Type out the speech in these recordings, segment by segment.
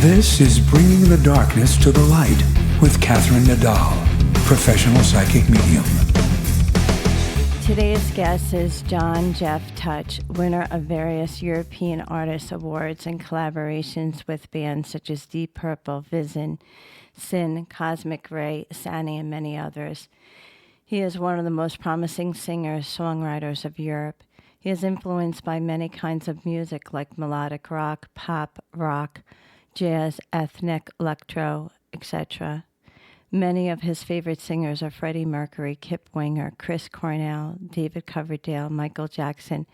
This is Bringing the Darkness to the Light with Catherine Nadal, professional psychic medium. Today's guest is John Jeff Touch, winner of various European Artist Awards and collaborations with bands such as Deep Purple, S.I.N, COSMICRAY, Sanny, and many others. He is one of the most promising singers, songwriters of Europe. He is influenced by many kinds of music like melodic rock, pop, rock, jazz, ethnic, electro, etc. Many of his favorite singers are Freddy Mercury, Kip Winger, Cornell, David Coverdale, Michael Jackson,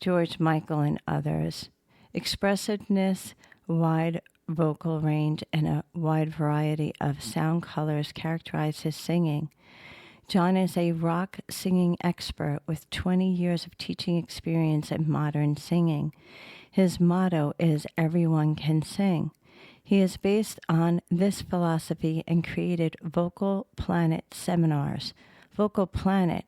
George Michael, and others. Expressiveness, wide vocal range, and a wide variety of sound colors characterize his singing. John is a rock singing expert with 20 years of teaching experience in modern singing. His motto is "Everyone can sing." He is based on this philosophy and created Vocal Planet seminars. Vocal Planet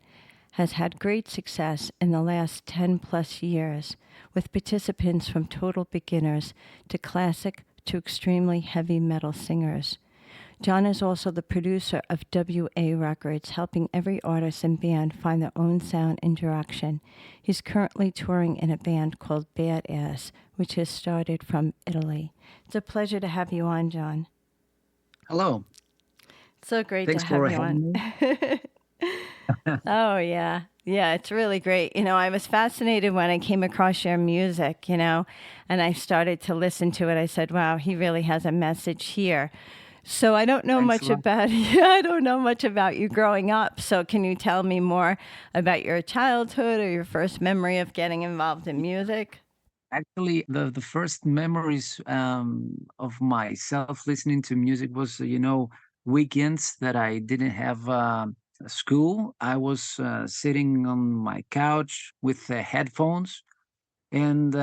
has had great success in the last 10 plus years with participants from total beginners to classic to extremely heavy metal singers. John is also the producer of WA Records, helping every artist and band find their own sound and direction. He's currently touring in a band called Badass, which has started from Italy. It's a pleasure to have you on, John. Hello. So great Thanks to have for you on. having me. Oh, yeah. Yeah, it's really great. I was fascinated when I came across your music, and I started to listen to it. I said, wow, he really has a message here. So I don't know Thanks much a lot. I don't know much about you growing up. So can you tell me more about your childhood or your first memory of getting involved in music? Actually, the first memories of myself listening to music was, weekends that I didn't have school. I was sitting on my couch with headphones, and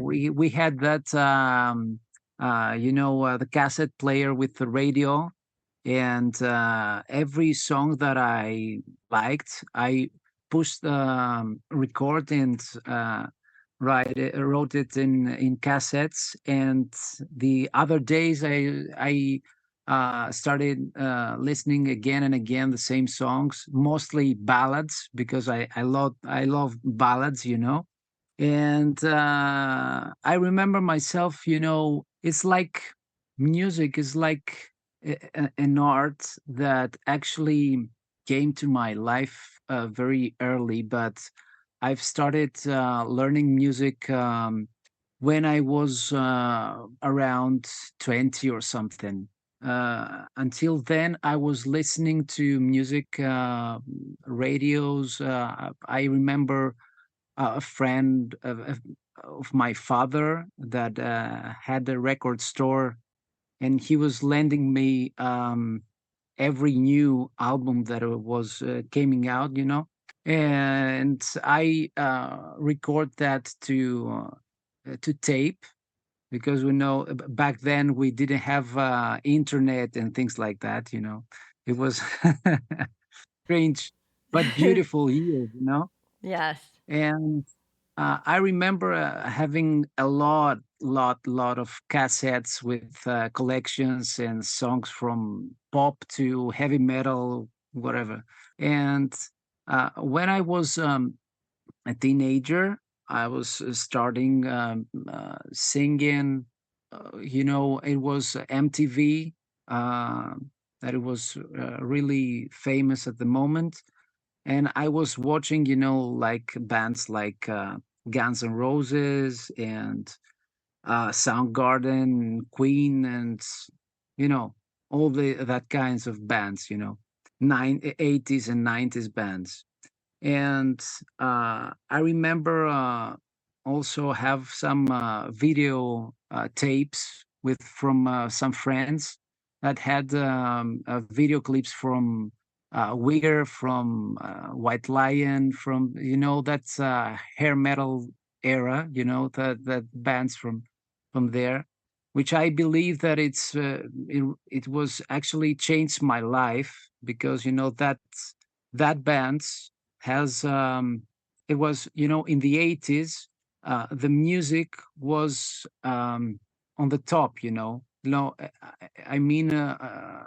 we had that, the cassette player with the radio, and every song that I liked, I pushed record and wrote it in cassettes. And the other days, I started listening again and again the same songs, mostly ballads, because I love ballads, and I remember myself, it's like music is like an art that actually came to my life very early, but I've started learning music when I was around 20 or something. Until then, I was listening to music radios. I remember a friend of my father that had a record store, and he was lending me every new album that was coming out, and I record that to tape, because we know back then we didn't have internet and things like that. It was strange but beautiful years. Yes. And I remember having a lot of cassettes with collections and songs from pop to heavy metal, whatever. And when I was a teenager, I was starting singing. It was MTV, uh, that it was really famous at the moment, and I was watching, like bands like Guns N' Roses and Soundgarden, Queen, and you know all the that kinds of bands, 80s and 90s bands. And I remember also have some video tapes with from some friends that had video clips from Wigger, from White Lion, from that's hair metal era, that bands from there, which I believe that it was actually changed my life, because that bands has it was in the 80s, the music was on the top, you know. No, I mean, the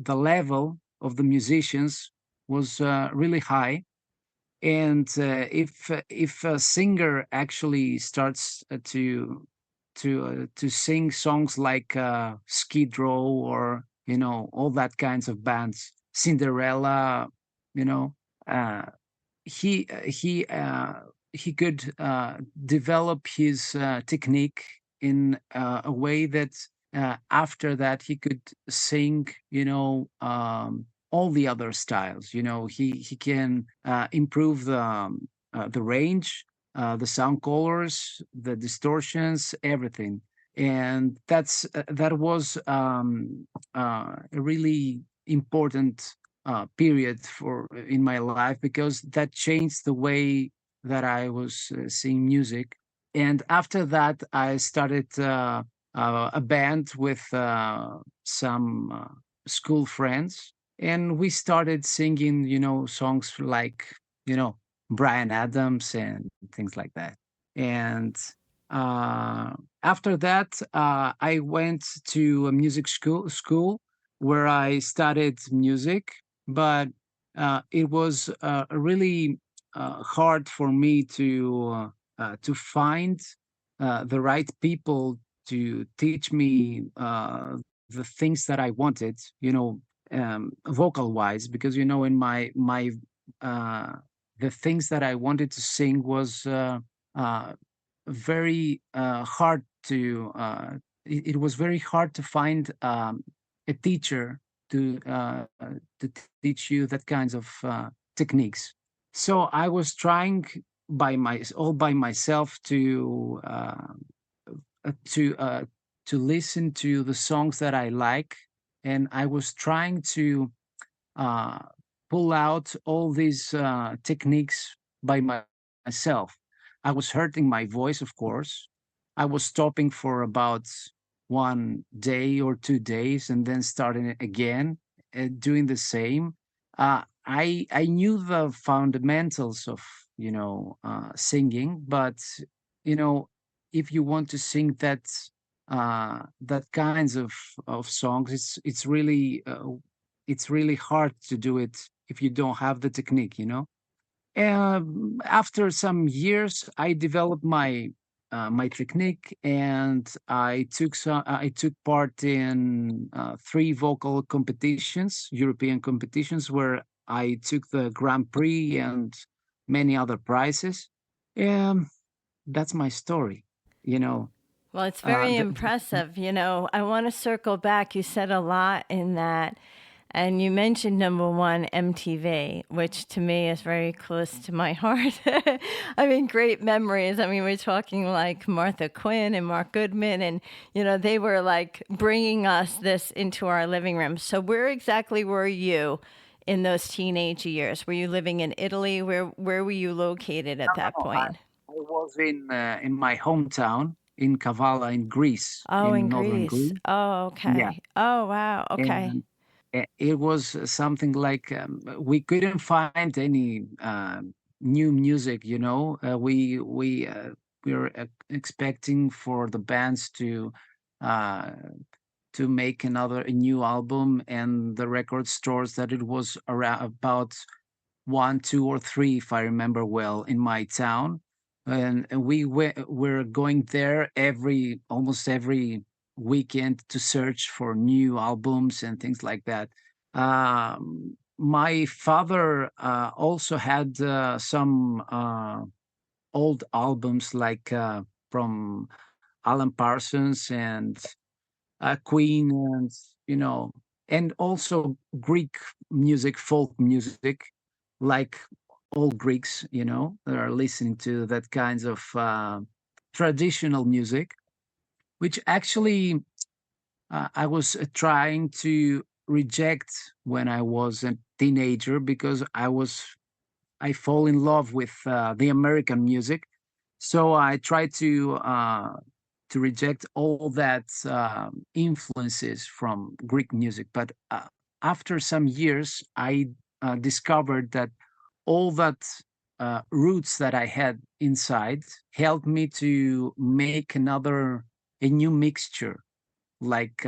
level of the musicians was really high. And if a singer actually starts to sing songs like Skid Row, or you know, all that kinds of bands, Cinderella, you know, uh, he uh, he uh, he could develop his technique in a way that after that he could sing, you know, all the other styles. You know, he can improve the range, the sound colors, the distortions, everything. And that was a really important period for in my life, because that changed the way that I was seeing music. And after that, I started a band with some school friends, and we started singing, you know, songs like, you know, Brian Adams and things like that. And uh, after that, I went to a music school where I studied music, but it was really hard for me to find the right people to teach me the things that I wanted, you know, vocal wise, because you know, in my uh, the things that I wanted to sing was uh, very hard to. It was very hard to find a teacher to uh, to teach you that kinds of techniques. So I was trying all by myself uh, to uh, to listen to the songs that I like, and I was trying to uh, pull out all these techniques by myself. I was hurting my voice, of course. I was stopping for about 1 day or 2 days, and then starting it again, doing the same. I knew the fundamentals of, you know, singing, but you know, if you want to sing that kinds of songs, it's really hard to do it if you don't have the technique, you know. After some years, I developed my technique, and I took part in three vocal competitions, European competitions, where I took the Grand Prix and many other prizes. Um, that's my story, you know. Well, it's Uh, very the, impressive. You know, I want to circle back. You said a lot in that. And you mentioned number one, MTV, which to me is very close to my heart. I mean, great memories. I mean, we're talking like Martha Quinn and Mark Goodman, and, you know, they were like bringing us this into our living room. So, where exactly were you in those teenage years? Were you living in Italy? Where were you located at that no, I, point? I was in my hometown in Kavala in Greece, Oh, in in northern Greece. Greece. Oh, Yeah, okay. Oh, wow. Okay. and it was something like we couldn't find any new music. You know, we were expecting for the bands uh, to make a new album, and the record stores that it was around about one, two, or three, if I remember well, in my town. And we're going there almost every weekend to search for new albums and things like that. My father also had some old albums, like from Alan Parsons and Queen, and you know, and also Greek music, folk music, like all Greeks, you know, that are listening to that kinds of traditional music, which actually I was trying to reject when I was a teenager, because I fall in love with the American music. So I try to reject all that influences from Greek music. But after some years, I discovered that all that roots that I had inside helped me to make a new mixture, like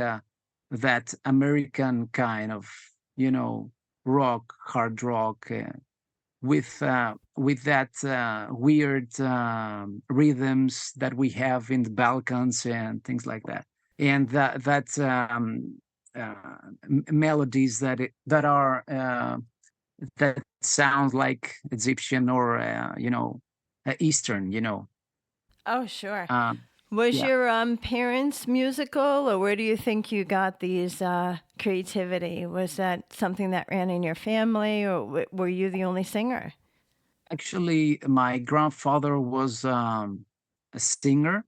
that American kind of, you know, hard rock, with that weird rhythms that we have in the Balkans and things like that, and melodies that are that sound like Egyptian or Eastern, Oh, sure. uh, Was yeah. your parents musical, or where do you think you got these creativity? Was that something that ran in your family, or were you the only singer? Actually, my grandfather was a singer,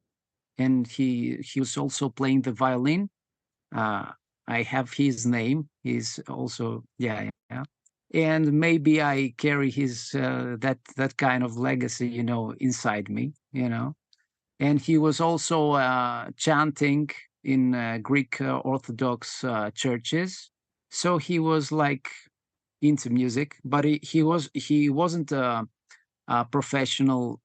and he was also playing the violin. Uh, I have his name. He's also, yeah, yeah. And maybe I carry his that kind of legacy, inside me. And he was also chanting in Greek Orthodox churches. So he was like into music, but he wasn't a professional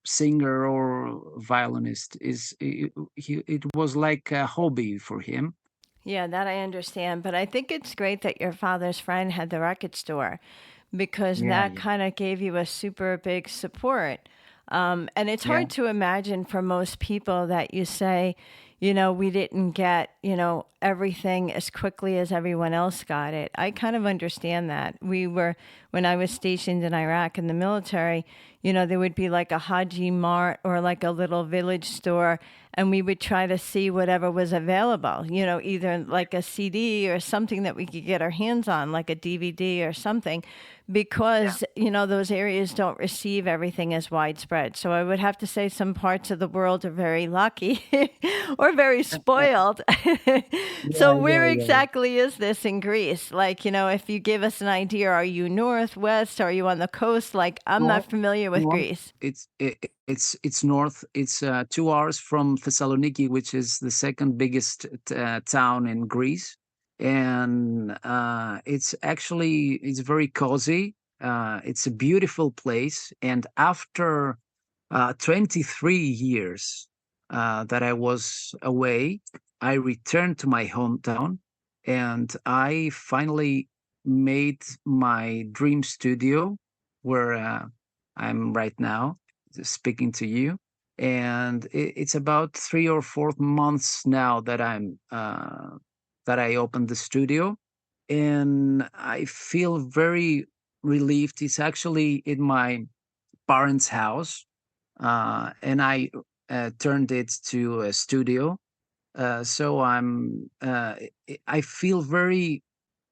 singer or violinist. It was like a hobby for him. Yeah, that I understand. But I think it's great that your father's friend had the record store because Yeah, that yeah, kind of gave you a super big support. And it's yeah, hard to imagine for most people that you say, we didn't get, everything as quickly as everyone else got it. I kind of understand that. When I was stationed in Iraq in the military, there would be like a Haji Mart or like a little village store, and we would try to see whatever was available, either like a CD or something that we could get our hands on, like a DVD or something, yeah. because, those areas don't receive everything as widespread. So I would have to say some parts of the world are very lucky or very spoiled. Yeah, So where yeah, yeah. exactly is this in Greece? Like, if you give us an idea, are you north, west? Are you on the coast? Like, I'm not North, familiar with north. Greece. It's north. It's 2 hours from Thessaloniki, which is the second biggest town in Greece, and it's very cozy. It's a beautiful place, and after 23 years that I was away, I returned to my hometown, and I finally made my dream studio where I'm right now speaking to you. And it's about 3 or 4 months now that I opened the studio, and I feel very relieved. It's actually in my parents' house, and I turned it to a studio. So I feel very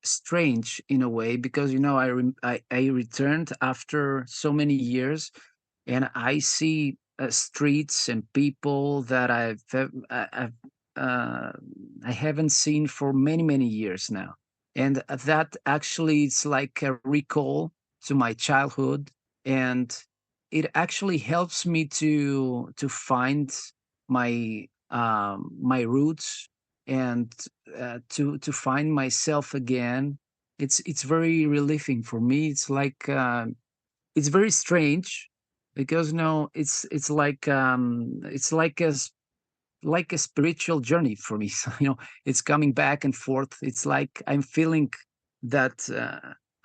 strange in a way, because I returned after so many years, and I see streets and people that uh, I haven't seen for many years now, and that actually it's like a recall to my childhood, and it actually helps me to find my roots, and to find myself again. It's very relieving for me. It's like it's very strange, because it's like a spiritual journey for me. So it's coming back and forth. It's like I'm feeling that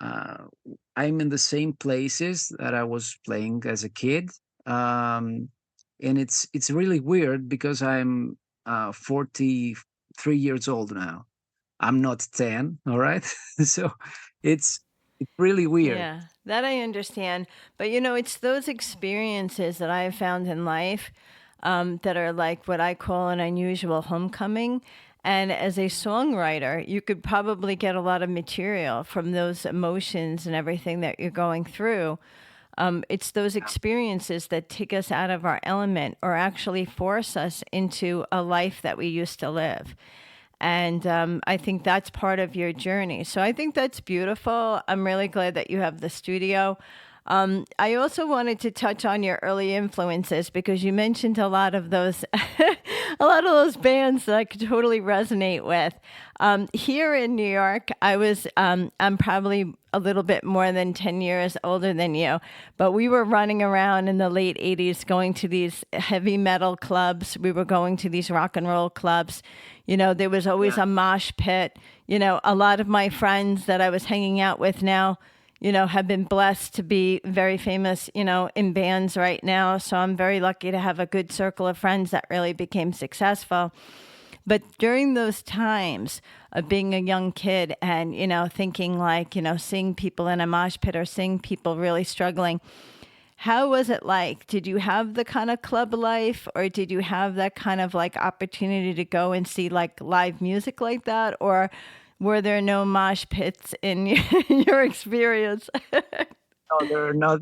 I'm in the same places that I was playing as a kid. um, and it's really weird, because I'm 43 years old now. I'm not 10, all right? So it's it's really weird. Yeah, that I understand. But it's those experiences that I have found in life that are like what I call an unusual homecoming. And as a songwriter, you could probably get a lot of material from those emotions and everything that you're going through. It's those experiences that take us out of our element or actually force us into a life that we used to live. And I think that's part of your journey. So I think that's beautiful. I'm really glad that you have the studio. I also wanted to touch on your early influences because you mentioned a lot of those, a lot of those bands that I could totally resonate with. Here in New York, I'm probably a little bit more than 10 years older than you, but we were running around in the late 80s going to these heavy metal clubs. We were going to these rock and roll clubs. There was always Yeah. a mosh pit. A lot of my friends that I was hanging out with now, have been blessed to be very famous, in bands right now. So I'm very lucky to have a good circle of friends that really became successful. But during those times of being a young kid and, thinking like, seeing people in a mosh pit or seeing people really struggling, how was it like? Did you have the kind of club life or did you have that kind of like opportunity to go and see like live music like that? Or were there no mosh pits in your experience? No, there are not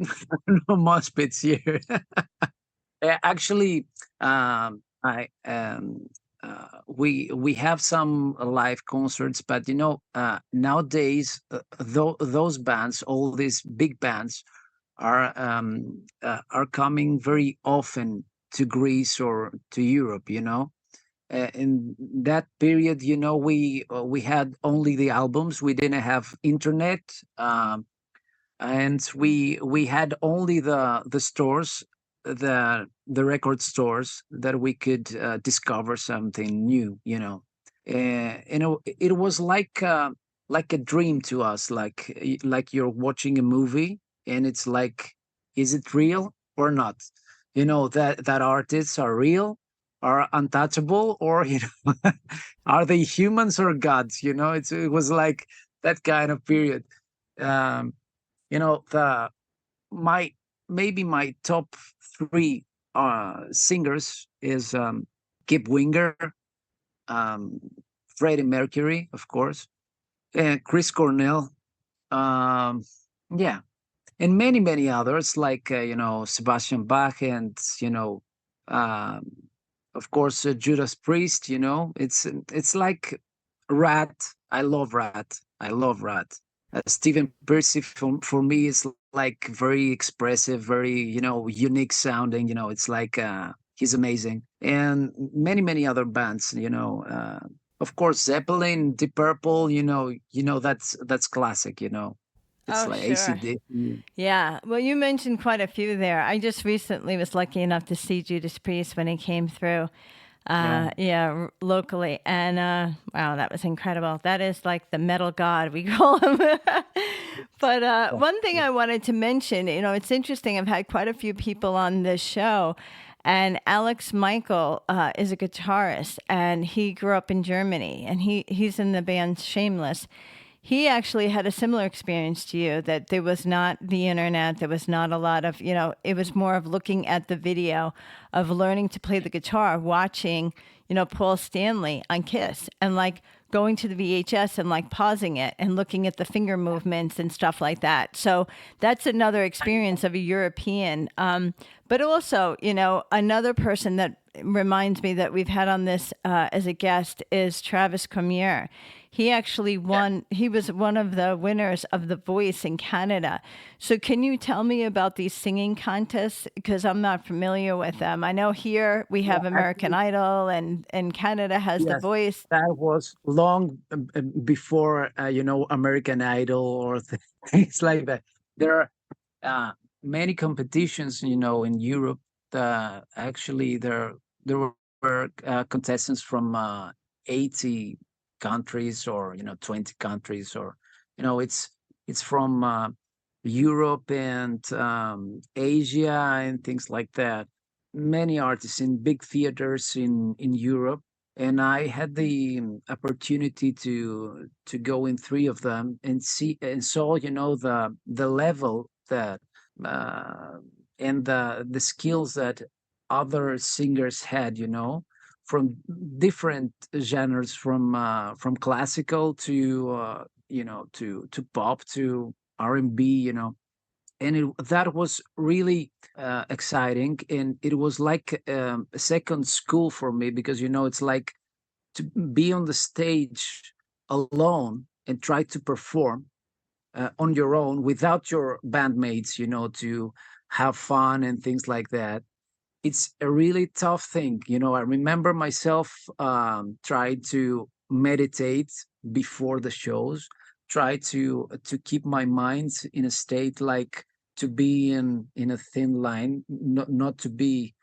no mosh pits here. Actually, I we have some live concerts, but nowadays those bands, all these big bands, are coming very often to Greece or to Europe. In that period, we had only the albums. We didn't have internet. And we had only the stores, the record stores, that we could discover something new. It was like a dream to us, like you're watching a movie and it's like, is it real or not? That artists are real, are untouchable, or are they humans or gods? It was like that kind of period. um the my maybe my top three singers is Kip Winger, um Freddie Mercury, of course, and Chris Cornell, um yeah, and many many others, like Sebastian Bach, and um of course, Judas Priest. It's like Rat. I love Rat. I love Rat. Stephen Percy, for me, is like very expressive, very unique sounding. It's like he's amazing, and many many other bands. Of course, Zeppelin, Deep Purple. That's classic. It's Oh, like sure. AC/DC. Yeah. Well, you mentioned quite a few there. I just recently was lucky enough to see Judas Priest when he came through. Yeah, Yeah, locally. And wow, that was incredible. That is like the metal god, we call him. But yeah, one thing yeah. I wanted to mention, it's interesting. I've had quite a few people on this show, and Alex Michael is a guitarist, and he grew up in Germany, and he's in the band Shameless. He actually had a similar experience to you, that there was not the internet, there was not a lot of, it was more of looking at the video, of learning to play the guitar, watching, Paul Stanley on Kiss, and like going to the VHS and like pausing it and looking at the finger movements and stuff like that. So that's another experience of a European. But also, another person that reminds me that we've had on this as a guest is Travis Cormier. He actually won, he was one of the winners of The Voice in Canada. So, can you tell me about these singing contests? Because I'm not familiar with them. I know here we Yeah, have American actually, Idol, and Canada has The yes, Voice. that was long before American Idol or things like that. There are many competitions, in Europe. Actually, there were contestants from 80 countries, or 20 countries, or it's from Europe and Asia and things like that. Many artists in big theaters in Europe, and I had the opportunity to go in three of them and see and saw the level that uh, and the skills that other singers had, from different genres, from classical to to pop to R&B, and that was really exciting, and it was like a second school for me, because it's like to be on the stage alone and try to perform, on your own without your bandmates, to have fun and things like that. It's a really tough thing. I remember myself tried to meditate before the shows, try to keep my mind in a state like to be in a thin line, not to be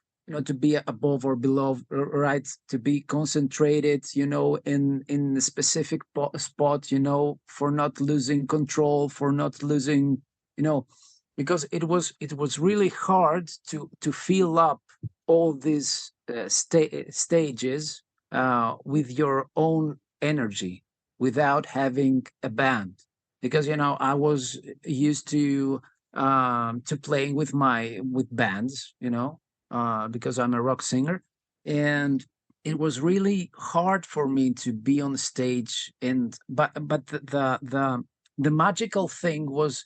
above or below, right? To be concentrated, in a specific spot, for not losing control, for not losing, you know, because it was really hard to fill up all these stages with your own energy without having a band, because I was used to playing with bands, because I'm a rock singer, and it was really hard for me to be on stage. And but the magical thing was,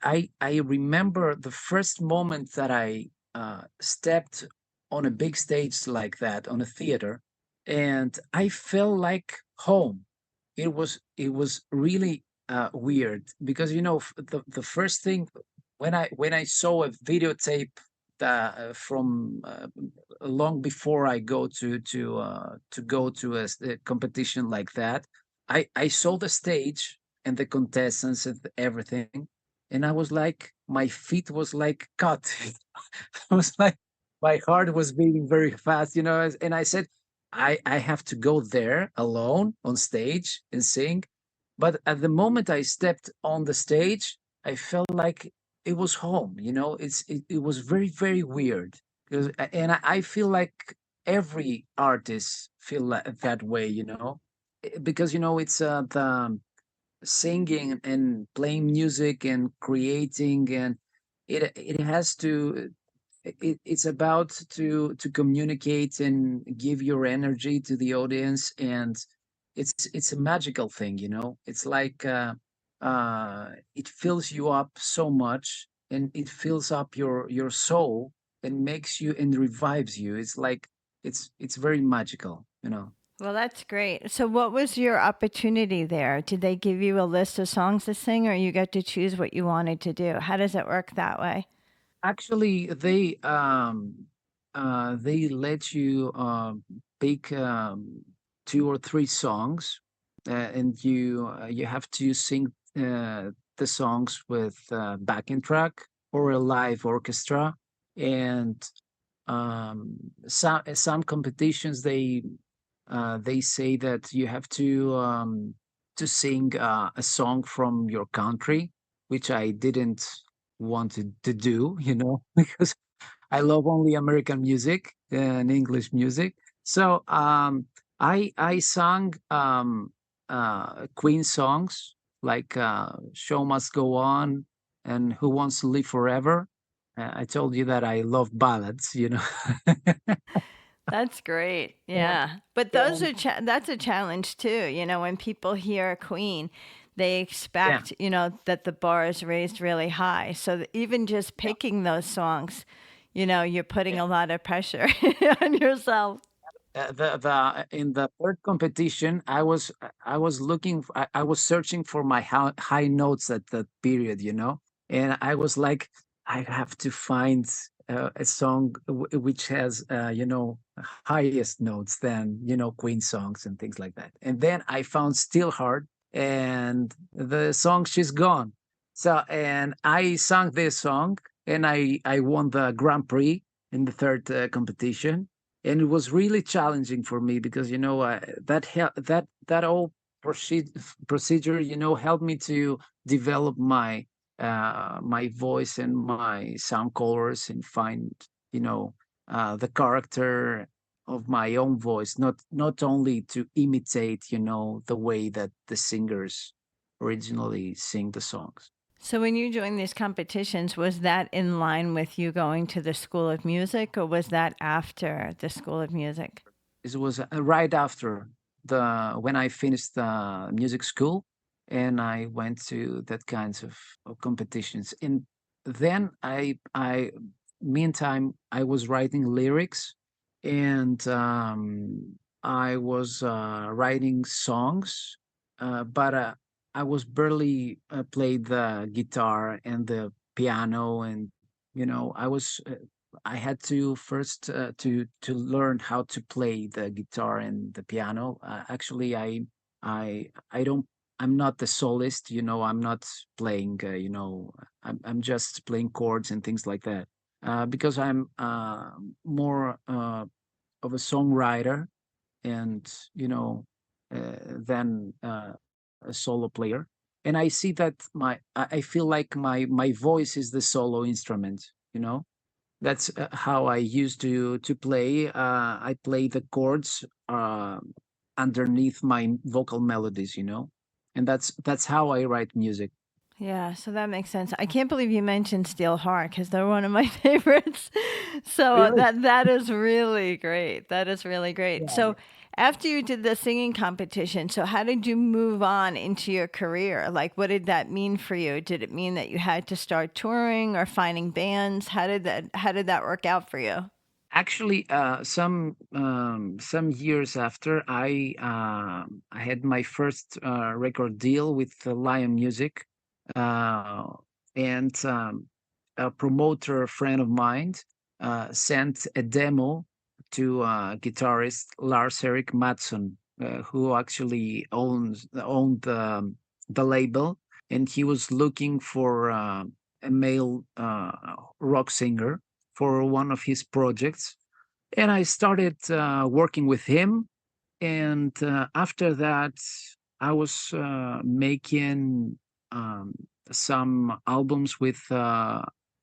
I remember the first moment that I stepped on a big stage like that, on a theater, and I felt like home. It was really weird, because the first thing, when I saw a videotape from long before I go to go to a competition like that, I saw the stage and the contestants and everything, and I was like, my feet was like cut. I was like, my heart was beating very fast, and I said, I have to go there alone on stage and sing. But at the moment I stepped on the stage, I felt like it was home. It was very, very weird, because and I feel like every artist feel that way, because it's the singing and playing music and creating, and it has to it's about to communicate and give your energy to the audience, and it's a magical thing. It's like it fills you up so much, and it fills up your soul, and makes you and revives you. It's like it's very magical. Well, that's great. So, what was your opportunity there? Did they give you a list of songs to sing, or you got to choose what you wanted to do? How does it work that way? Actually, they let you pick 2 or 3 songs, and you have to sing the songs with backing track or a live orchestra. And some competitions, they say that you have to sing a song from your country, which I didn't want to do, because I love only American music and English music. So I sang Queen songs like "Show Must Go On" and "Who Wants to Live Forever." I told you that I love ballads, That's great. and, Yeah. But those and are that's a challenge too. When people hear Queen, they yeah, expect, that the bar is raised really high. So even just yeah. picking those songs, you're putting a lot of pressure on yourself. The in the third competition, I was looking, I was searching for my high notes at that period, and I was like, I have to find a song which has highest notes than Queen songs and things like that. And then I found Still Hard, and the song "She's Gone." So, and I sang this song, and I won the Grand Prix in the third competition. And it was really challenging for me, because that whole procedure, helped me to develop my voice and my sound colors, and find the character of my own voice, not only to imitate the way that the singers originally sing the songs. So when you joined these competitions, was that in line with you going to the School of Music, or was that after the School of Music? It was right after the when I finished the music school, and I went to that kinds of competitions. And then meantime, I was writing lyrics, and I was writing songs, but I was barely played the guitar and the piano, and I had to first to learn how to play the guitar and the piano. Actually, I don't. I'm not the soloist. I'm not playing. I'm just playing chords and things like that. Because I'm more of a songwriter, and than a solo player. And I see that I feel like my voice is the solo instrument. That's how I used to play. I play the chords underneath my vocal melodies, and that's how I write music. Yeah, so that makes sense. I can't believe you mentioned Steel Heart because they're one of my favorites. So Really? that is really great. That is really great. Yeah. So after you did the singing competition, so how did you move on into your career? Like, what did that mean for you? Did it mean that you had to start touring or finding bands? How did that work out for you? Actually, some years after, I had my first record deal with Lion Music, uh, and a promoter friend of mine sent a demo to guitarist Lars Erik Mattsson, who actually owned the label, and he was looking for a male rock singer for one of his projects. And I started working with him. And after that, I was making um, some albums with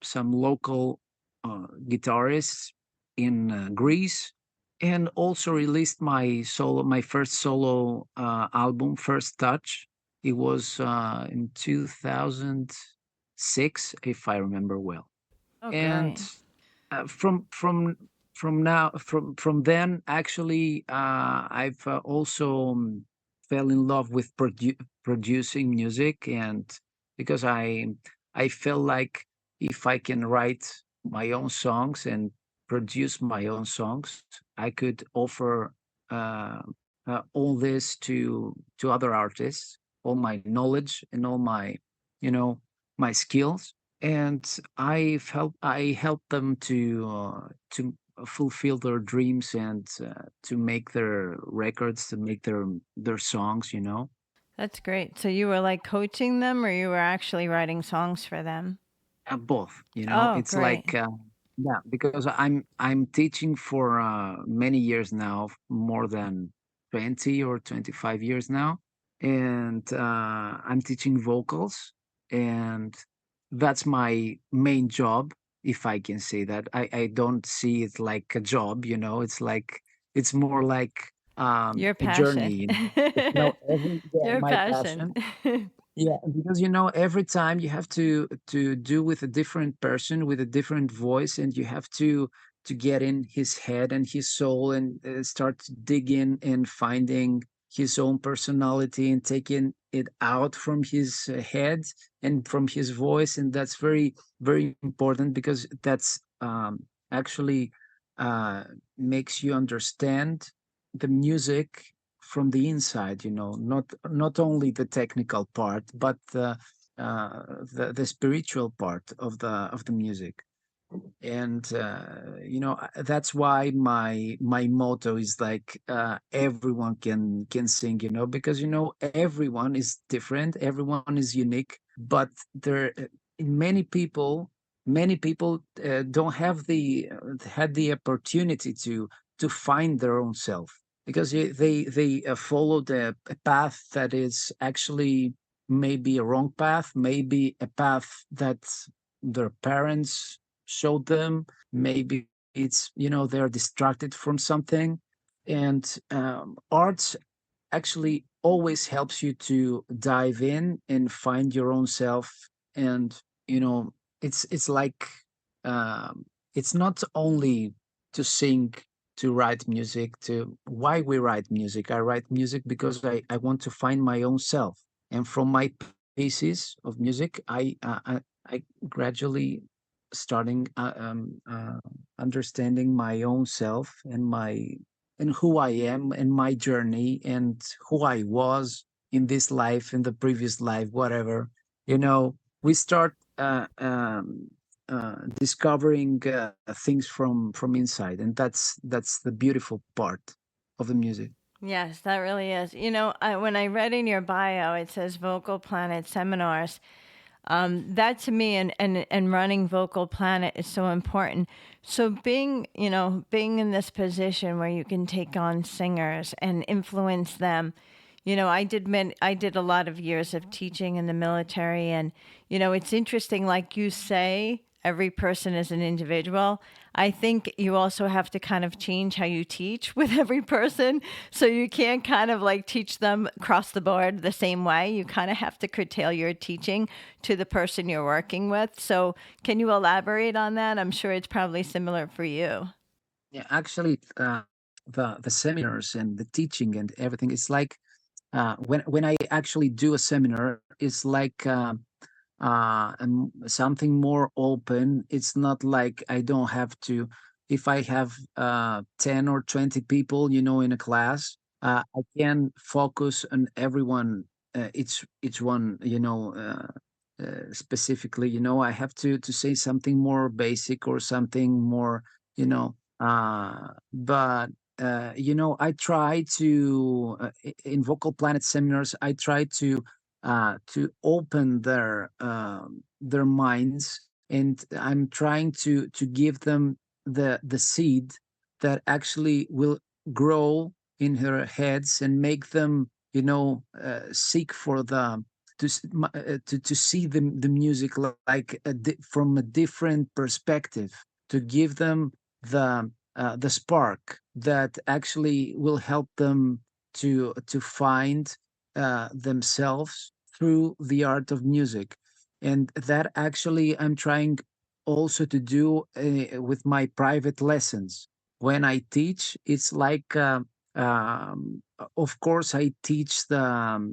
some local guitarists in Greece, and also released my first solo album, First Touch. It was in 2006, if I remember well. Oh, And great. from then, actually, I've also fell in love with producing music. And because I feel like if I can write my own songs and produce my own songs, I could offer uh, all this to other artists, all my knowledge and all my you know my skills. And I help them to fulfill their dreams, and to make their records, to make their songs. That's great. So you were like coaching them or you were actually writing songs for them? Both. Oh, It's great. like yeah, because I'm teaching for many years now, more than 20 or 25 years now. And I'm teaching vocals, and that's my main job, if I can say that. I don't see it like a job. It's like, it's more like Your a journey. passion. It's Your my passion. passion. Yeah, because every time you have to do with a different person with a different voice, and you have to get in his head and his soul, and start to dig in and finding his own personality and taking it out from his head and from his voice. And that's very, very important, because that's actually uh, makes you understand the music from the inside, not only the technical part, but the spiritual part of the music. And that's why my motto is like, everyone can sing, because everyone is different, everyone is unique. But there many people don't have had the opportunity to find their own self, because they followed a path that is actually maybe a wrong path, maybe a path that their parents showed them. Maybe it's, they're distracted from something. And arts actually always helps you to dive in and find your own self. And it's like, um, it's not only to sing, to write music. To Why we write music? I write music because I want to find my own self. And from my pieces of music, I gradually starting understanding my own self, and who I am, and my journey, and who I was. in this life, in the previous life, whatever, you know, we start discovering things from inside, and that's the beautiful part of the music. Yes, that really is. When I read in your bio, it says Vocal Planet seminars. That to me and running Vocal Planet is so important. So being in this position where you can take on singers and influence them. I did a lot of years of teaching in the military, and it's interesting, like you say, every person is an individual. I think you also have to kind of change how you teach with every person. So you can't kind of like teach them across the board the same way. You kind of have to curtail your teaching to the person you're working with. So can you elaborate on that? I'm sure it's probably similar for you. Yeah, actually, the seminars and the teaching and everything, it's like when I actually do a seminar, it's like something more open. It's not like I don't have to. If I have 10 or 20 people, in a class, I can focus on everyone, each one, specifically. I have to say something more basic or something more, but I try to in Vocal Planet seminars, I try to open their minds, and I'm trying to give them the seed that actually will grow in their heads and make them, seek for to see the music like from a different perspective, to give them the spark that actually will help them to find themselves through the art of music. And that actually I'm trying also to do with my private lessons. When I teach, it's like of course I teach the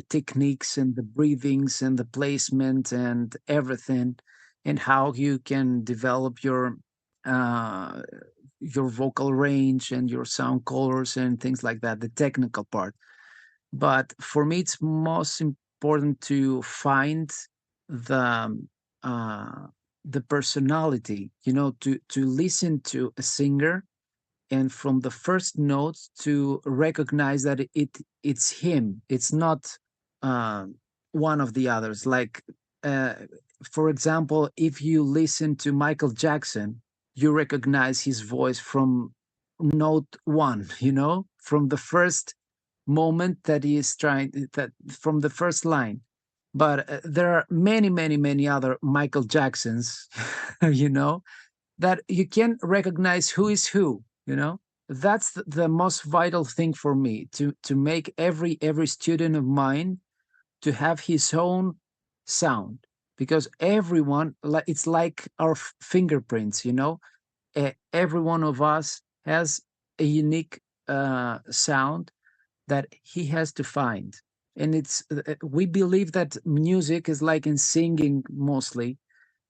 techniques and the breathings and the placement and everything, and how you can develop uh, your vocal range and your sound colors and things like that, the technical part. But for me, it's most important to find the uh, the personality, to listen to a singer, and from the first notes to recognize that it's him. It's not uh, one of the others. Like, uh, for example, if you listen to Michael Jackson, you recognize his voice from note one. From the first moment that he is trying, that from the first line. But there are many, many, many other Michael Jacksons, you know, that you can recognize who is who. That's the most vital thing for me, to make every student of mine to have his own sound, because everyone, it's like our fingerprints. Every one of us has a unique sound that he has to find. And we believe that music is like in singing mostly,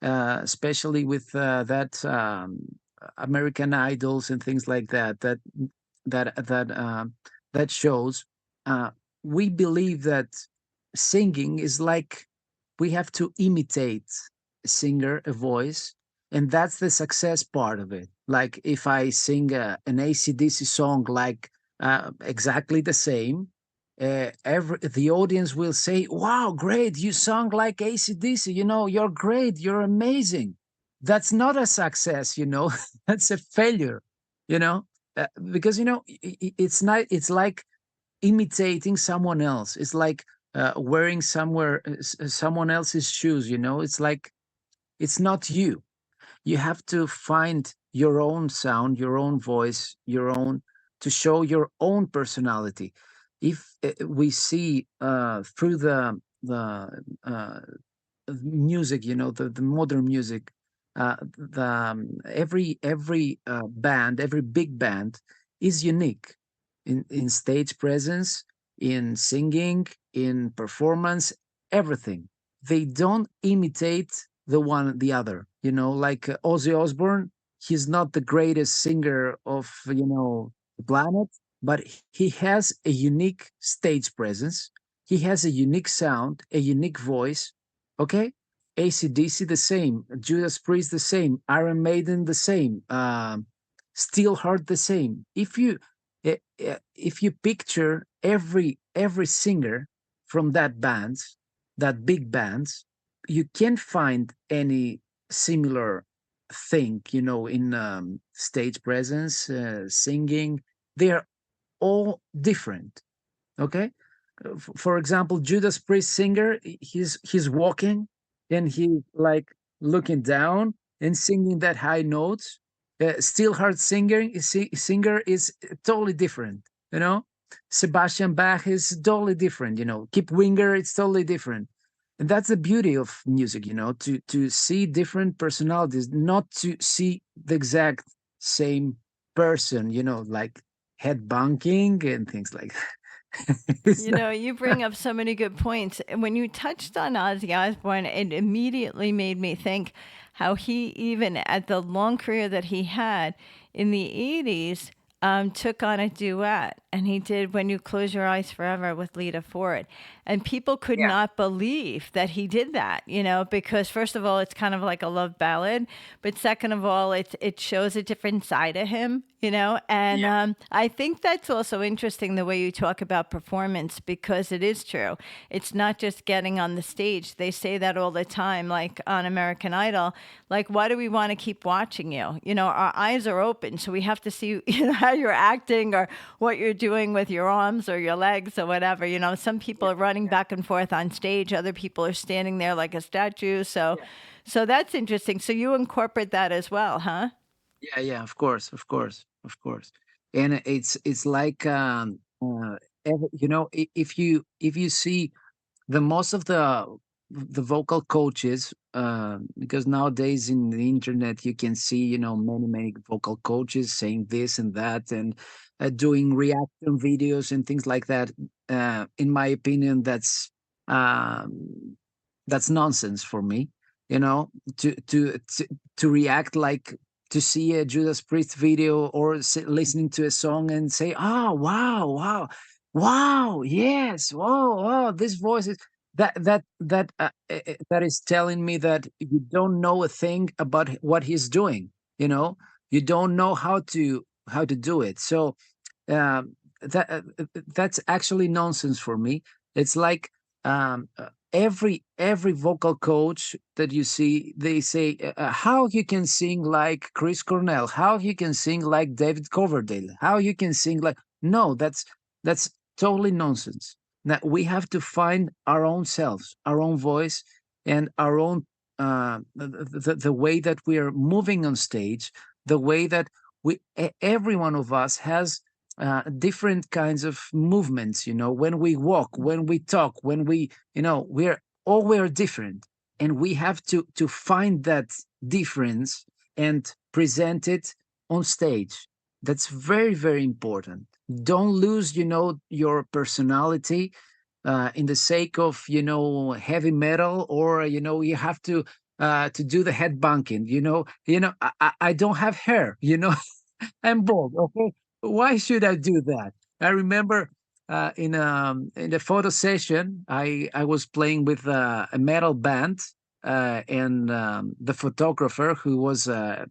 especially with that American Idols and things like that. That shows. Uh, we believe that singing is like we have to imitate a singer, a voice, and that's the success part of it. Like if I sing an AC/DC song like exactly the same, the audience will say, "Wow, great! You sung like AC/DC. You're great. You're amazing." That's not a success. That's a failure. You know, because it's not. It's like imitating someone else. It's like wearing someone else's shoes. It's like it's not you. You have to find your own sound, your own voice, to show your own personality. If we see through the music, the modern music, every band, every big band is unique in stage presence, in singing, in performance, everything. They don't imitate the other. Like Ozzy Osbourne, he's not the greatest singer of the planet, but he has a unique stage presence. He has a unique sound, a unique voice. Okay, AC/DC the same, Judas Priest the same, Iron Maiden the same, Steelheart the same. If you picture every singer from that bands, that big bands, you can't find any similar thing, in stage presence, singing. They're all different. Okay. For example, Judas Priest singer, he's walking and he like looking down and singing that high notes. Steelheart singer is totally different. You know, Sebastian Bach is totally different. Kip Winger, it's totally different. And that's the beauty of music. To see different personalities, not to see the exact same person. Like head bunking and things like that. It's not, You bring up so many good points. And when you touched on Ozzy Osbourne, it immediately made me think how he, even at the long career that he had in the 80s, took on a duet. And he did When You Close Your Eyes Forever with Lita Ford. And people could yeah, not believe that he did that, because first of all, it's kind of like a love ballad. But second of all, it shows a different side of him, And yeah, I think that's also interesting the way you talk about performance, because it is true. It's not just getting on the stage. They say that all the time, like on American Idol, like, why do we want to keep watching you? Our eyes are open, so we have to see how you're acting or what you're doing with your arms or your legs or whatever. Some people yeah, are running back and forth on stage. Other people are standing there like a statue. So that's interesting. So you incorporate that as well, huh? yeah, yeah. Of course, of course, of course. And it's like if you see the most of the vocal coaches, because nowadays in the internet you can see many vocal coaches saying this and that, and doing reaction videos and things like that. In my opinion, um, that's nonsense for me. You know, to react like, to see a Judas Priest video or listening to a song and say, "Oh, wow, wow, wow, yes, whoa, wow, this voice is." That is telling me that you don't know a thing about what he's doing. You don't know how to do it. So that's actually nonsense for me. It's like, every vocal coach that you see, they say, how you can sing like Chris Cornell, how you can sing like David Coverdale, how you can sing like. No, that's totally nonsense. Now we have to find our own selves, our own voice, and our own, the way that we are moving on stage, the way that every one of us has different kinds of movements. When we walk, when we talk, when we're different, and we have to find that difference and present it on stage. That's very, very important. Don't lose your personality, in the sake of heavy metal, or you have to do the head bunking. I don't have hair. I'm bald. Okay, why should I do that? I remember, in the photo session, I was playing with a metal band, and the photographer, who was a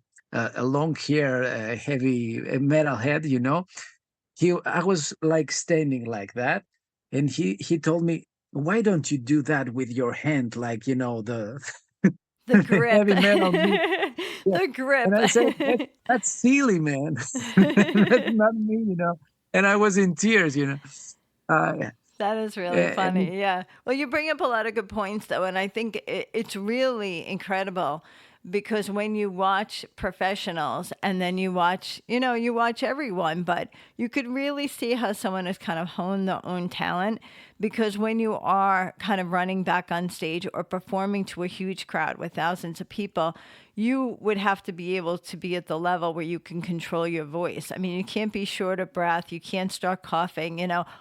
long hair, heavy metal head. I was like standing like that, and he told me, "Why don't you do that with your hand, like the The grip. heavy metal?" Yeah. The And grip. I said, that's silly, man. That's not me. And I was in tears. Yeah. That is really And funny. Yeah. Well, you bring up a lot of good points, though. And I think it's really incredible because when you watch professionals and then you watch everyone, but you could really see how someone has kind of honed their own talent. Because when you are kind of running back on stage or performing to a huge crowd with thousands of people, you would have to be able to be at the level where you can control your voice. I mean, you can't be short of breath. You can't start coughing.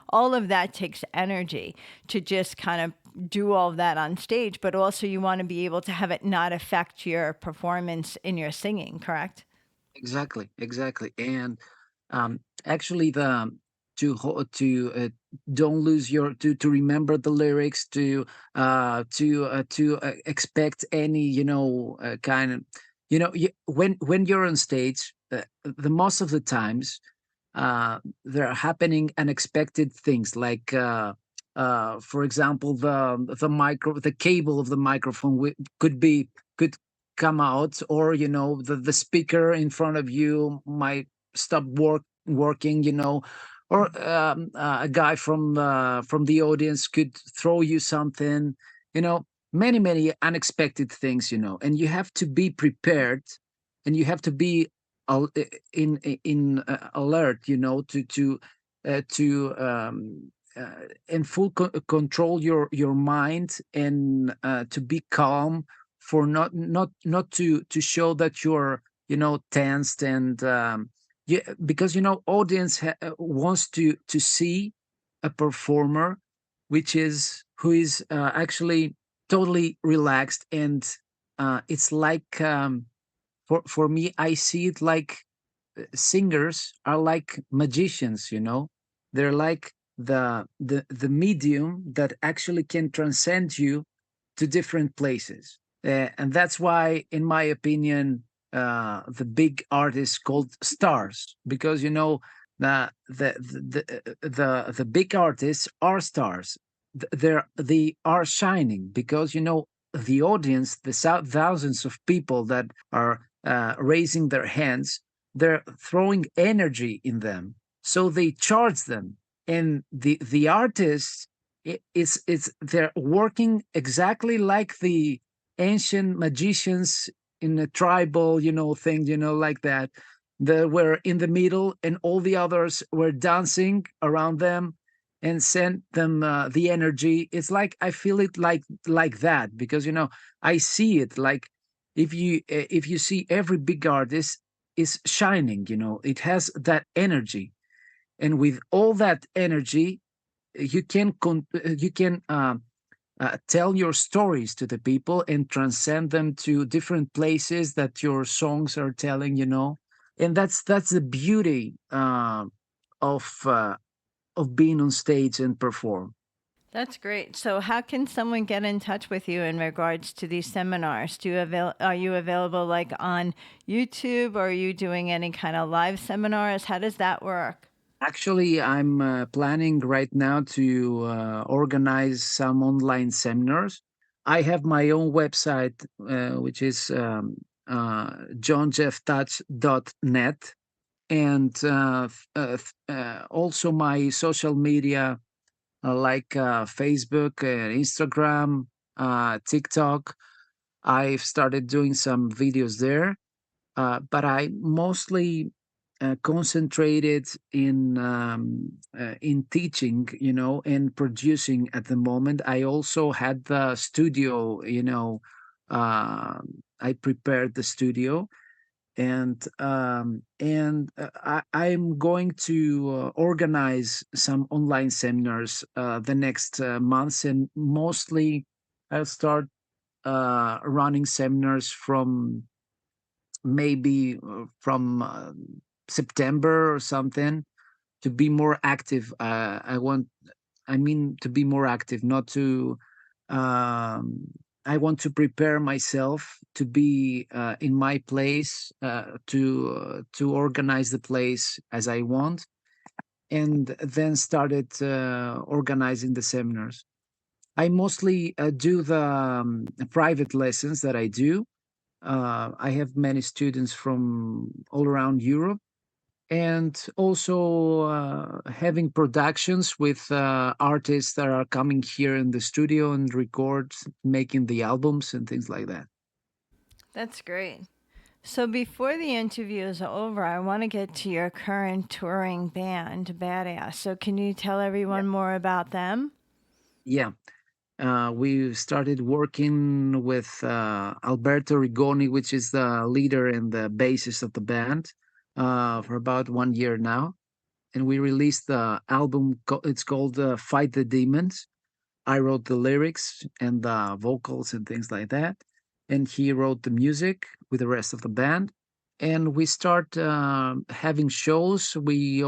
All of that takes energy to just kind of do all of that on stage. But also, you want to be able to have it not affect your performance in your singing, correct? exactly, exactly. And actually, don't lose your to remember the lyrics, to expect any, kind of, when you're on stage, the most of the times, there are happening unexpected things, like, for example, the cable of the microphone could come out, or the speaker in front of you might stop working, or a guy from the audience could throw you something, you know many unexpected things, and you have to be prepared, and you have to be in alert, to in full control your mind, and to be calm, for not to show that you're, tensed, and yeah, because audience wants to see a performer who is actually totally relaxed, and it's like, for me, I see it like, singers are like magicians, they're like the medium that actually can transcend you to different places. And that's why, in my opinion, the big artists called stars, because the big artists are stars. They are shining because the audience, the thousands of people that are raising their hands, they're throwing energy in them, so they charge them, and the artists, it's they're working exactly like the ancient magicians in a tribal, thing, like that. They were in the middle, and all the others were dancing around them and sent them the energy. It's like I feel it like that, because I see it like, if you see every big artist is shining, it has that energy, and with all that energy, you can tell your stories to the people and transcend them to different places that your songs are telling, and that's the beauty of being on stage and perform. That's great. So, how can someone get in touch with you in regards to these seminars? Are you available like on YouTube, or are you doing any kind of live seminars? How does that work? Actually, I'm planning right now to organize some online seminars. I have my own website, which is johnjefftouch.net, and also my social media, like Facebook, Instagram, TikTok. I've started doing some videos there, but I mostly concentrated in teaching, and producing at the moment. I also had the studio, uh, I prepared the studio, and I'm going to organize some online seminars the next months, and mostly I'll start running seminars from maybe from September or something, to be more active. I mean, to be more active, not to. Um, I want to prepare myself to be in my place, to organize the place as I want, and then started organizing the seminars. I mostly do the private lessons that I do. I have many students from all around Europe, and also having productions with artists that are coming here in the studio and record, making the albums and things like that. That's great. So, before the interview is over, I want to get to your current touring band, Badass. So, can you tell Yeah. everyone more about them? Yeah. We started working with Alberto Rigoni, which is the leader and the bassist of the band, for about 1 year now. And we released the album. It's called Fight the Demons. I wrote the lyrics and the vocals and things like that. And he wrote the music with the rest of the band. and we start having shows. We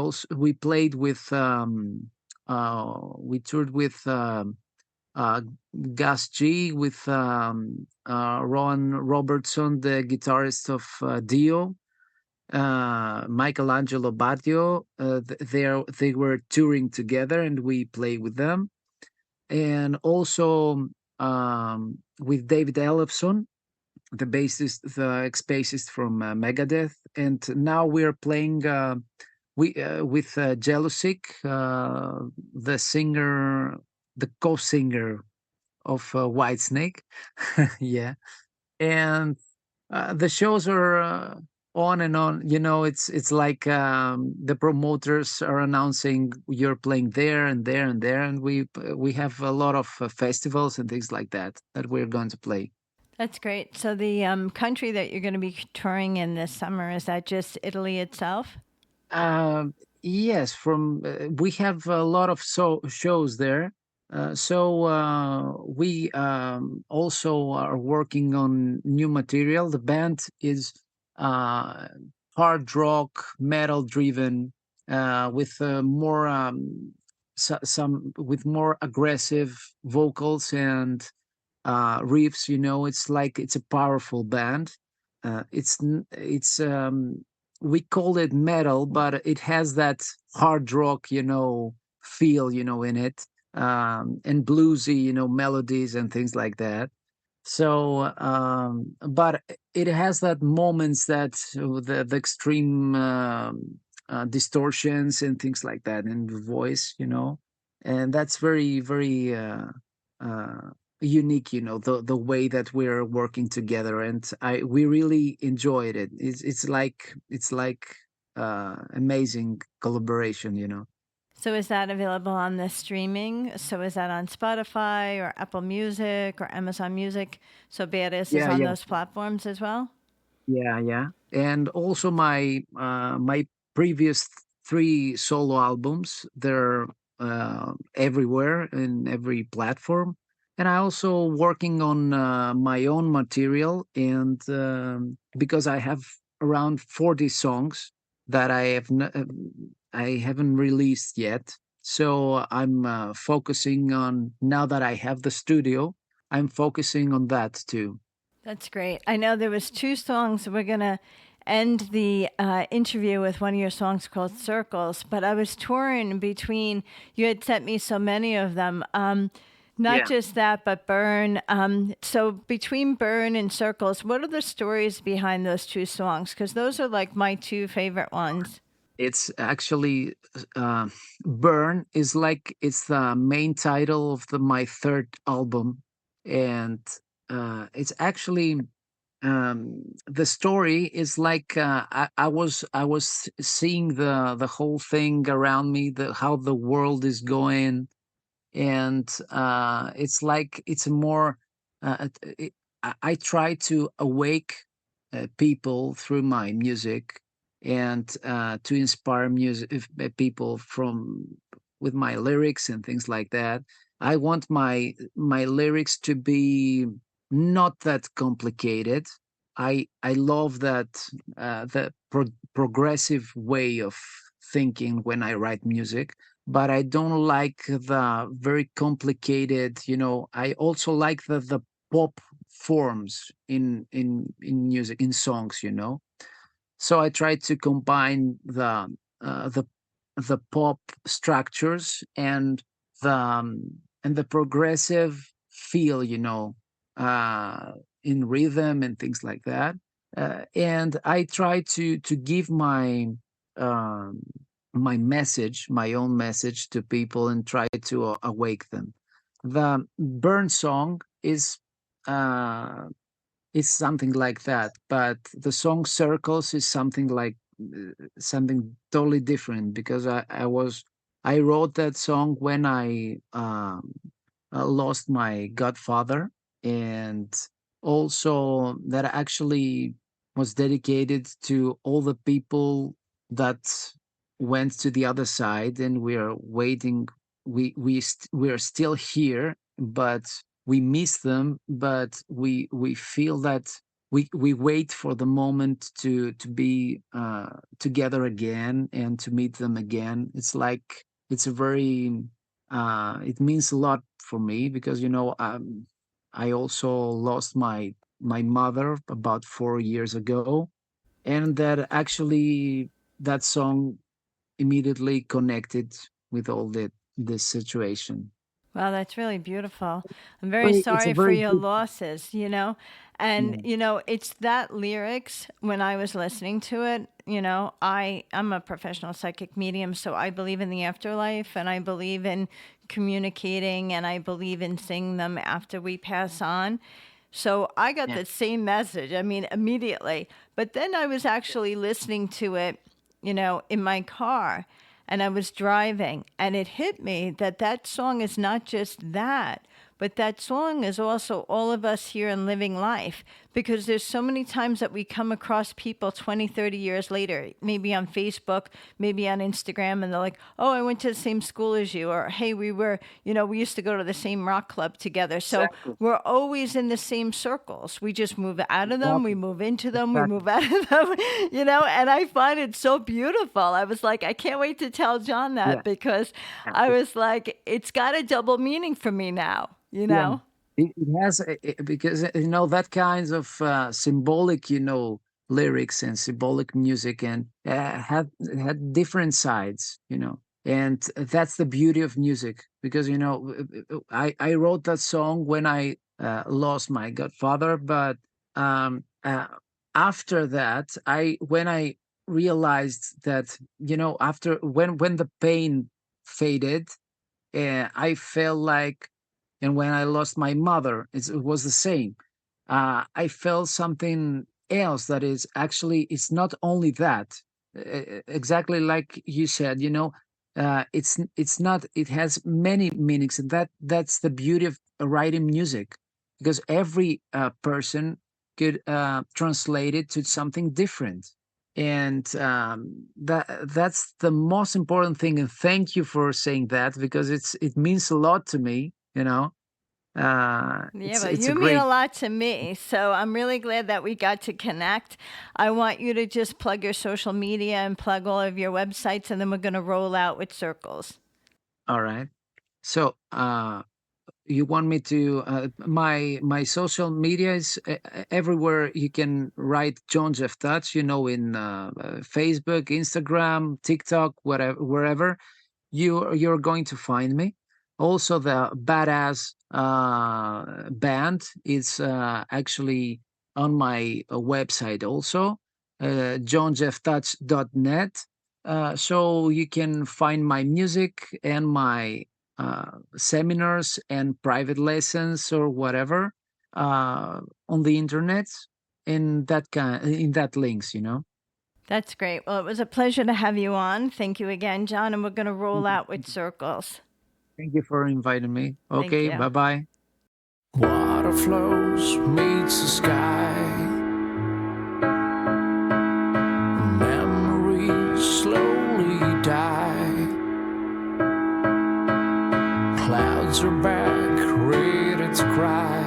played with we toured with uh, Gus G, with Ron Robertson, the guitarist of Dio, Michelangelo Baggio. They were touring together, and we played with them, and also with David Ellefson, the ex-bassist from Megadeth, and now we're playing we with Jelusic, the singer, the co-singer of Whitesnake. Yeah, and the shows are on and on. You know, it's like the promoters are announcing you're playing there and there and there, and we have a lot of festivals and things like that that we're going to play. That's great. So the country that you're going to be touring in this summer, is that just Italy itself? Um, yes, from we have a lot of shows there. We also are working on new material. The band is uh, hard rock, metal driven, with more some with more aggressive vocals and riffs. You know, it's like it's a powerful band. It's we call it metal, but it has that hard rock, you know, feel, you know, in it, and bluesy, you know, melodies and things like that. So, but it has that moments that the extreme distortions and things like that in the voice, you know, and that's very uh, unique, you know, the way that we're working together, and we really enjoyed it. It's like amazing collaboration, you know. So is that available on the streaming? So is that on Spotify or Apple Music or Amazon Music? So Badass is Yeah, on yeah. those platforms as well? Yeah, yeah. And also my previous three solo albums, they're everywhere in every platform. And I also working on my own material, and because I have around 40 songs that I haven't released yet. So I'm focusing on, now that I have the studio, I'm focusing on that too. That's great. I know there was two songs. We're gonna end the interview with one of your songs called "Circles," but I was torn between. You had sent me so many of them. Not Yeah. just that, but "Burn." So between "Burn" and "Circles," what are the stories behind those two songs? Because those are like my two favorite ones. It's actually Burn is like it's the main title of my third album, and it's actually the story is like I was seeing the whole thing around me, the how the world is going, and it's like it's more I try to awake people through my music, and to inspire music people from with my lyrics and things like that. I want my lyrics to be not that complicated. I love that the progressive way of thinking when I write music, but I don't like the very complicated, you know. I also like the pop forms in music, in songs, you know. So I try to combine uh, the the pop structures and the progressive feel, you know, uh, in rhythm and things like that. And I try to give um, my message, my own message to people, and try to awake them. The Burn song is something like that, but the song Circles is something like something totally different, because I wrote that song when I lost my godfather, and also that actually was dedicated to all the people that went to the other side, and we are waiting. We are still here, but we miss them, but we feel that we wait for the moment to be together again and to meet them again. It's like it's a very it means a lot for me because I also lost my mother about 4 years ago, and that actually that song immediately connected with all this situation. Wow, that's really beautiful. I'm very Well, it's a sorry for very your deep. losses, you know? And, Yeah, it's that lyrics when I was listening to it, I'm a professional psychic medium, so I believe in the afterlife and I believe in communicating and I believe in seeing them after we pass on. So I got yeah, the same message, I mean, immediately. But then I was actually listening to it, in my car and I was driving and it hit me that that song is not just that, but that song is also all of us here in living life because there's so many times that we come across people 20, 30 years later, maybe on Facebook, maybe on Instagram, and they're like, oh, I went to the same school as you, or hey, we used to go to the same rock club together. So exactly, we're always in the same circles. We just move out of them, we exactly, move into them, we exactly. move out of them, and I find it so beautiful. I was like, I can't wait to tell John Yeah, that because yeah, I was like, it's got a double meaning for me now, you yeah. know? It has because that kinds of symbolic lyrics and symbolic music and had different sides, and that's the beauty of music because I wrote that song when I lost my godfather, but um, uh, after that I when I realized that after when the pain faded, I felt like, and when I lost my mother, it was the same. I felt something else that is actually, it's not only that. Exactly like you said, it's not. It has many meanings, and that's the beauty of writing music, because every person could translate it to something different, and that's the most important thing. And thank you for saying that because it means a lot to me. Yeah, It's well, it's a you mean great. a lot to me. So I'm really glad that we got to connect. I want you to just plug your social media and plug all of your websites, and then we're going to roll out with circles. All right. So you want me to my social media is everywhere. You can write John Jeff Touch, in Facebook, Instagram, TikTok, whatever, wherever you're going to find me. Also, the Badass band is actually on my website also, johnjefftouch.net. So you can find my music and my seminars and private lessons or whatever on the internet in that links. That's great. Well, it was a pleasure to have you on. Thank you again, John. And we're going to roll out with circles. Thank you for inviting me. Thank Okay, you. bye bye. Water flows meets the sky. Memories slowly die. Clouds are back, ready to cry.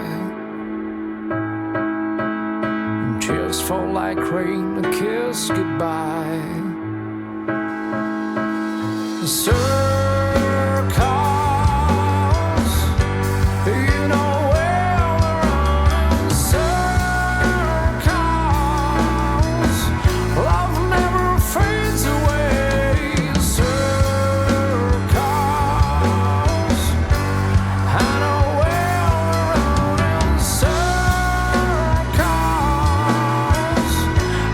Tears fall like rain to kiss goodbye. Circles, you know where we're running. Circles, love never fades away. Circles, I know where we're running. Circles,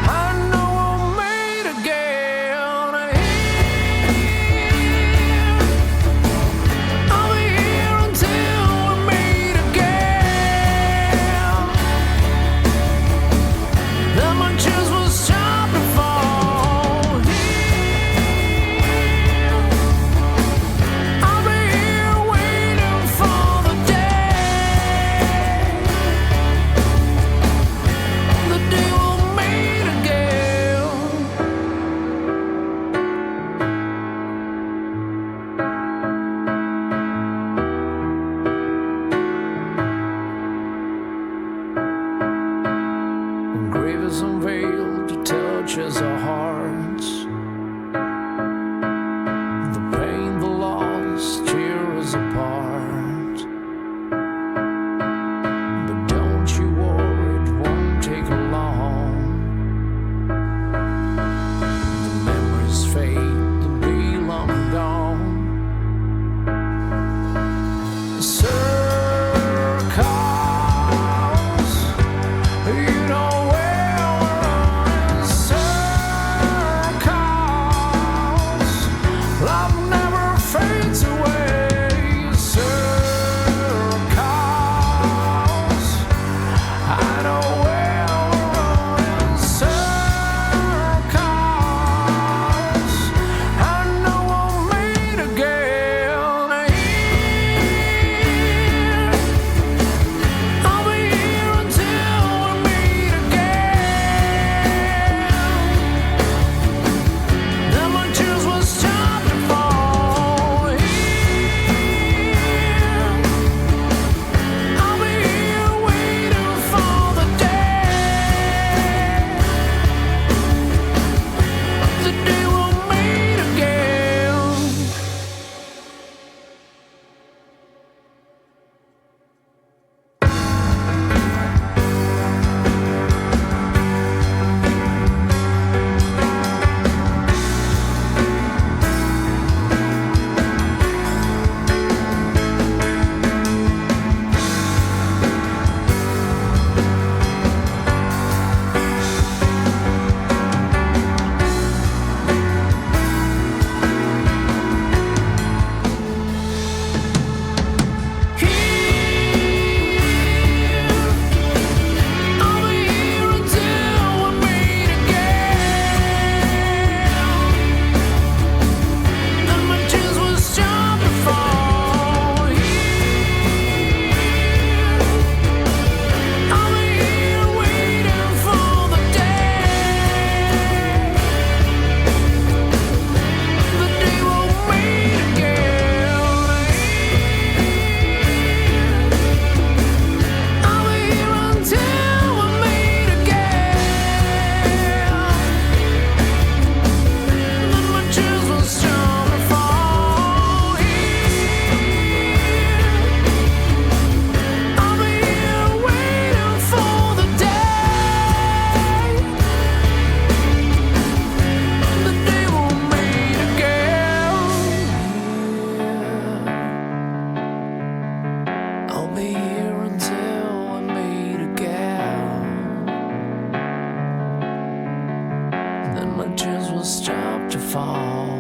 I know we'll meet again. tears our hearts. The pain, the loss, tear us apart. But don't you worry, it won't take long. The memories fade, they'll be long gone. Circles, you know where we're running. Circles, love never fades away. Circles, I know where we're running. Circles, I know we'll meet again. I'll be here until we meet again. Then my tears will stop to fall. I'll be here waiting for the day we'll meet again. I'll be here until we meet again. Then my tears will stop to fall. I'll be here waiting for the day we'll meet again. I'll be here until we meet again. Then my tears will start to fall. I'll be here waiting for the day we'll meet again. I'll be here until we meet again. Then my tears will stop to fall.